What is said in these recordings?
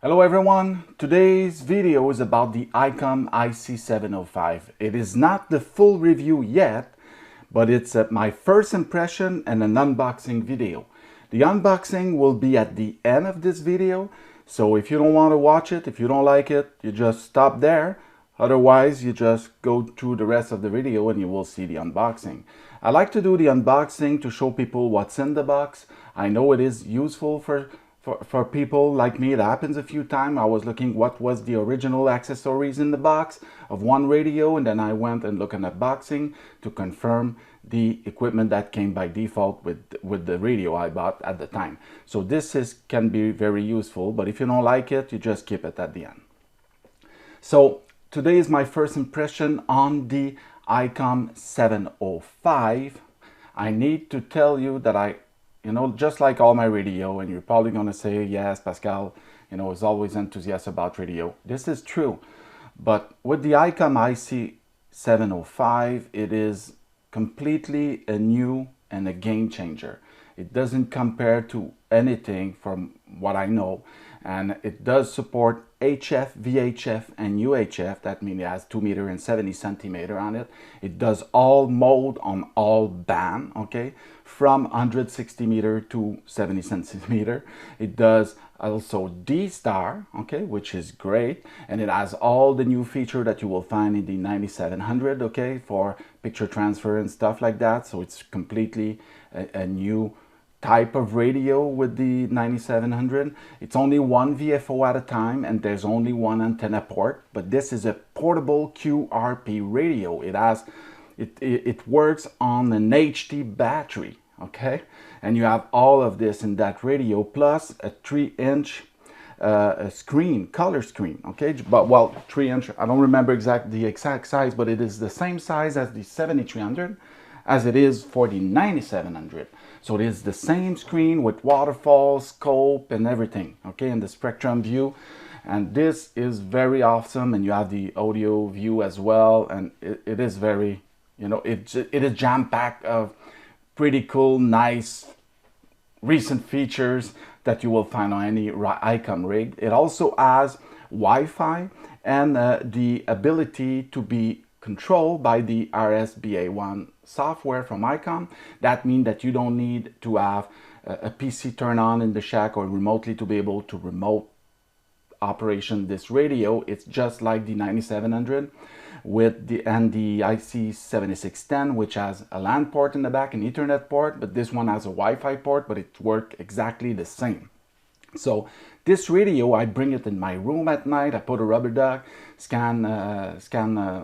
Hello everyone, today's video is about the ICOM IC-705. It is not the full review yet, but it's my first impression and an unboxing video. The unboxing will be at the end of this video, so if you don't want to watch it, if you don't like it, you just stop there. Otherwise, you just go through the rest of the video and you will see the unboxing. I like to do the unboxing to show people what's in the box. I know it is useful for people like me. It happens a few times. I was looking what was the original accessories in the box of one radio, and then I went and looked at unboxing to confirm the equipment that came by default with the radio I bought at the time. So this can be very useful, but if you don't like it, you just keep it at the end. So today is my first impression on the ICOM 705. I need to tell you that just like all my radio, and you're probably going to say, yes, Pascal, is always enthusiastic about radio. This is true. But with the ICOM IC-705, it is completely a new and a game changer. It doesn't compare to anything from what I know. And it does support HF, VHF, and UHF. That means it has 2 meter and 70 centimeter on it. It does all mode on all band, okay, from 160 meter to 70 centimeter. It does also D-Star, okay, which is great. And it has all the new feature that you will find in the 9700, okay, for picture transfer and stuff like that. So it's completely a new type of radio with the 9700. It's only one VFO at a time, and there's only one antenna port, but this is a portable QRP radio. It works on an HD battery, okay? And you have all of this in that radio, plus a 3-inch screen, color screen, okay? But well, 3-inch, I don't remember the exact size, but it is the same size as the 7300 as it is for the 9700. So it is the same screen with waterfall, scope, and everything, okay, in the spectrum view. And this is very awesome, and you have the audio view as well, and it is very, it is jam-packed of pretty cool, nice, recent features that you will find on any ICOM rig. It also has Wi-Fi and the ability to be controlled by the RSBA1 software from ICOM. That means that you don't need to have a PC turned on in the shack or remotely to be able to remote operation this radio. It's just like the 9700 with the IC7610, which has a LAN port in the back, an Ethernet port, but this one has a Wi-Fi port, but it works exactly the same. So this radio, I bring it in my room at night. I put a rubber duck, scan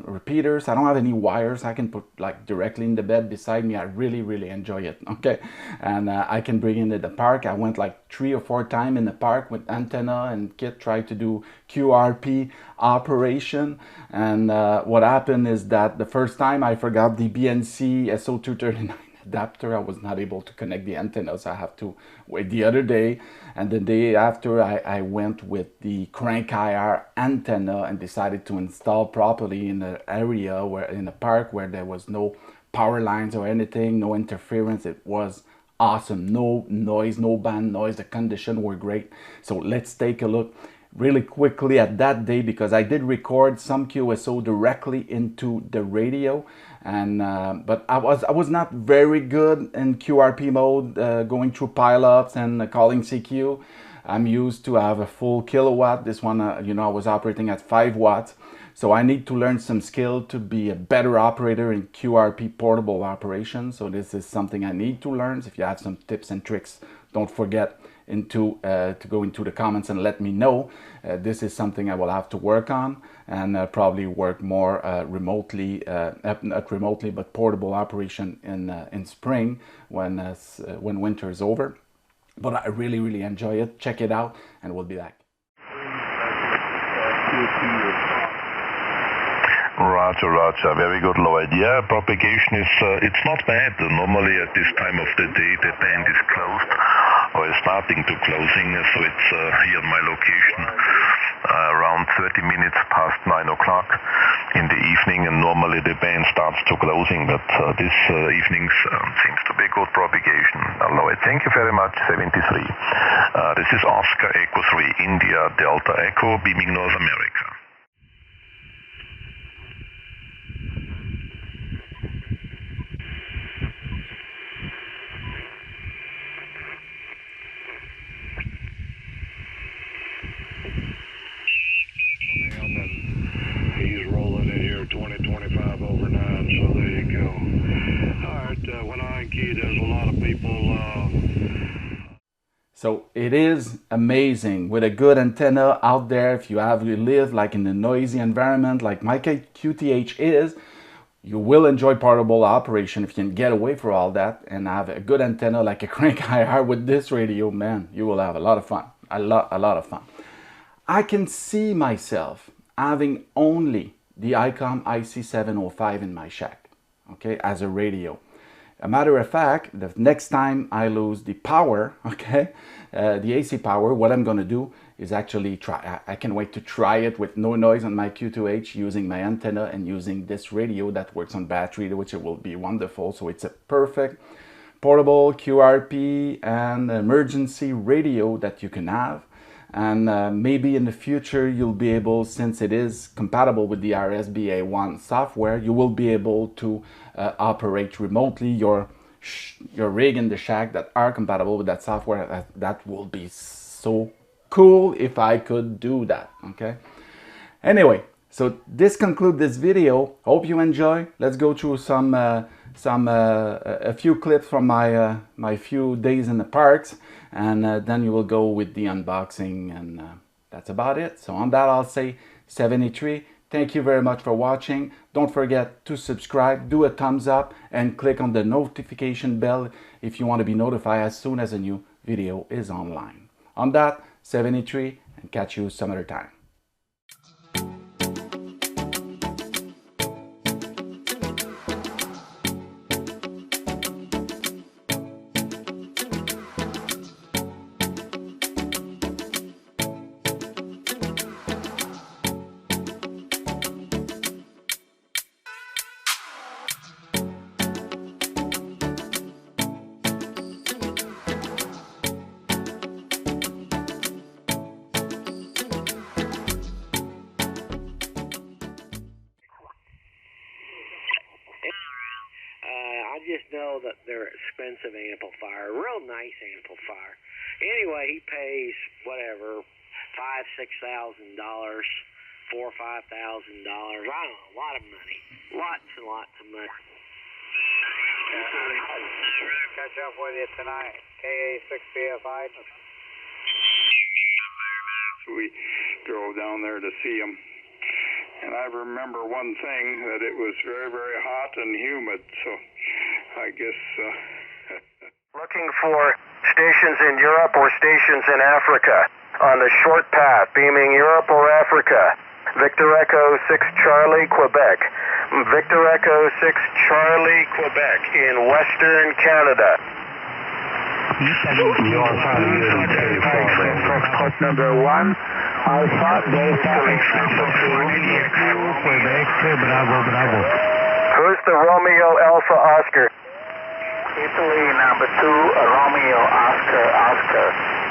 repeaters. I don't have any wires. I can put like directly in the bed beside me. I really enjoy it, okay? And I can bring it in the park. I went like 3 or 4 times in the park with antenna and kit, tried to do QRP operation. And what happened is that the first time I forgot the BNC SO239 adapter. I was not able to connect the antennas. I have to wait the other day, and the day after I went with the CrankIR antenna and decided to install properly in the area in the park where there was no power lines or anything, no interference. It was awesome. No noise, no band noise. The conditions were great. So let's take a look really quickly at that day, because I did record some QSO directly into the radio, and but I was not very good in QRP mode, going through pileups and calling CQ. I'm used to have a full kilowatt. This one, I was operating at 5 watts. So I need to learn some skill to be a better operator in QRP portable operation. So this is something I need to learn. So if you have some tips and tricks, don't forget to go into the comments and let me know. This is something I will have to work on, and probably work more remotely, not remotely, but portable operation in spring when winter is over. But I really enjoy it. Check it out, and we'll be back. Roger, Roger. Very good, Lloyd. Yeah, propagation is, it's not bad. Normally at this time of the day, the band is closed, or is starting to closing. So it's here at my location around 30 minutes past 9 o'clock in the evening, and normally the band starts to closing, but this evening seems to be good propagation. Lloyd. Thank you very much, 73. This is Oscar Echo 3, India Delta Echo, beaming North America. He's rolling in here 20-25 over 9, so there you go. Alright, when I key, there's a lot of people. So it is amazing with a good antenna out there. If you live like in a noisy environment like my QTH is, you will enjoy portable operation if you can get away from all that and have a good antenna like a CrankIR with this radio. Man, you will have a lot of fun. A lot of fun. I can see myself having only the ICOM IC-705 in my shack, okay, as a radio. A matter of fact, the next time I lose the power, okay, the AC power, what I'm going to do is actually try, I can wait to try it with no noise on my Q2H using my antenna and using this radio that works on battery, which it will be wonderful. So it's a perfect portable QRP and emergency radio that you can have. And maybe in the future you'll be able, since it is compatible with the RSBA1 software, you will be able to operate remotely your rig in the shack that are compatible with that software. That will be so cool if I could do that, okay? Anyway, so this concludes this video. Hope you enjoy. Let's go through a few clips from my few days in the parks, and then you will go with the unboxing, and that's about it. So on that, I'll say 73. Thank you very much for watching. Don't forget to subscribe, do a thumbs up, and click on the notification bell if you want to be notified as soon as a new video is online. On that, 73, and catch you some other time. I just know that they're expensive amplifier, real nice amplifier. Anyway, he pays whatever, $5,000, $6,000, $4,000 or $5,000. I don't know, a lot of money, lots and lots of money. Catch up with you tonight, KA6BFI. We drove down there to see him. And I remember one thing, that it was very, very hot and humid, so I guess... Looking for stations in Europe or stations in Africa on the short path, beaming Europe or Africa. Victor Echo 6 Charlie, Quebec. Victor Echo 6 Charlie, Quebec in Western Canada. Fox number 1. Alpha, Delta, Quebec, Bravo. Who's the Romeo Alpha Oscar? Italy number 2, Romeo Oscar.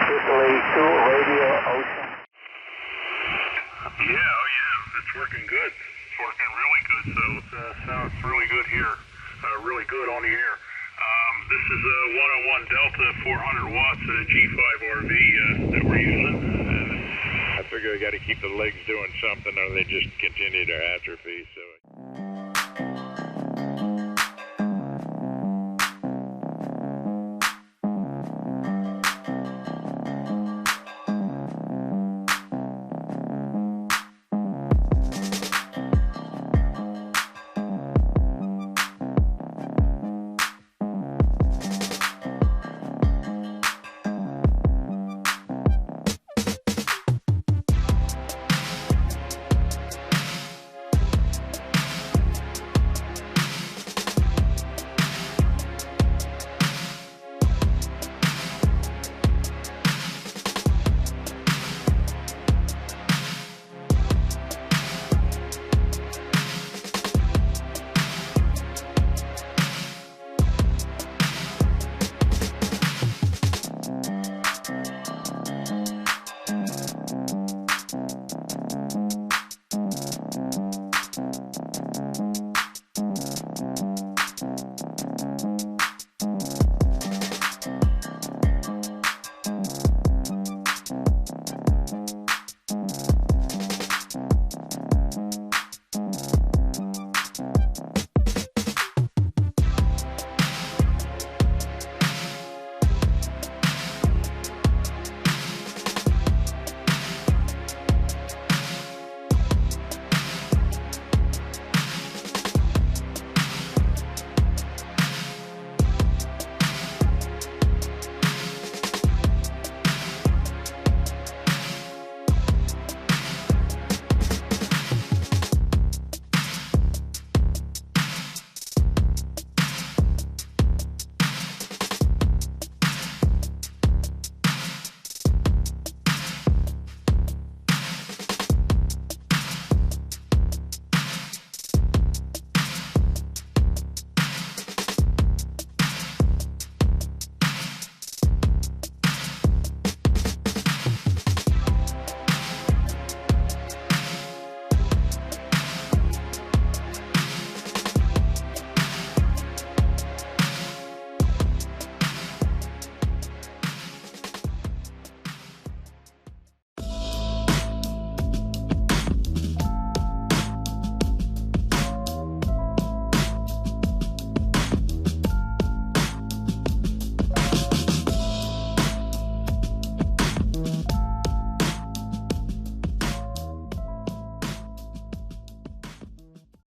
Italy 2, Radio Ocean. Yeah, it's working good. It's working really good, so it sounds really good here. Really good on the air. This is a 101 Delta 400 watts and a G5 RV that we're using. I figure I got to keep the legs doing something or they just continue to atrophy. So.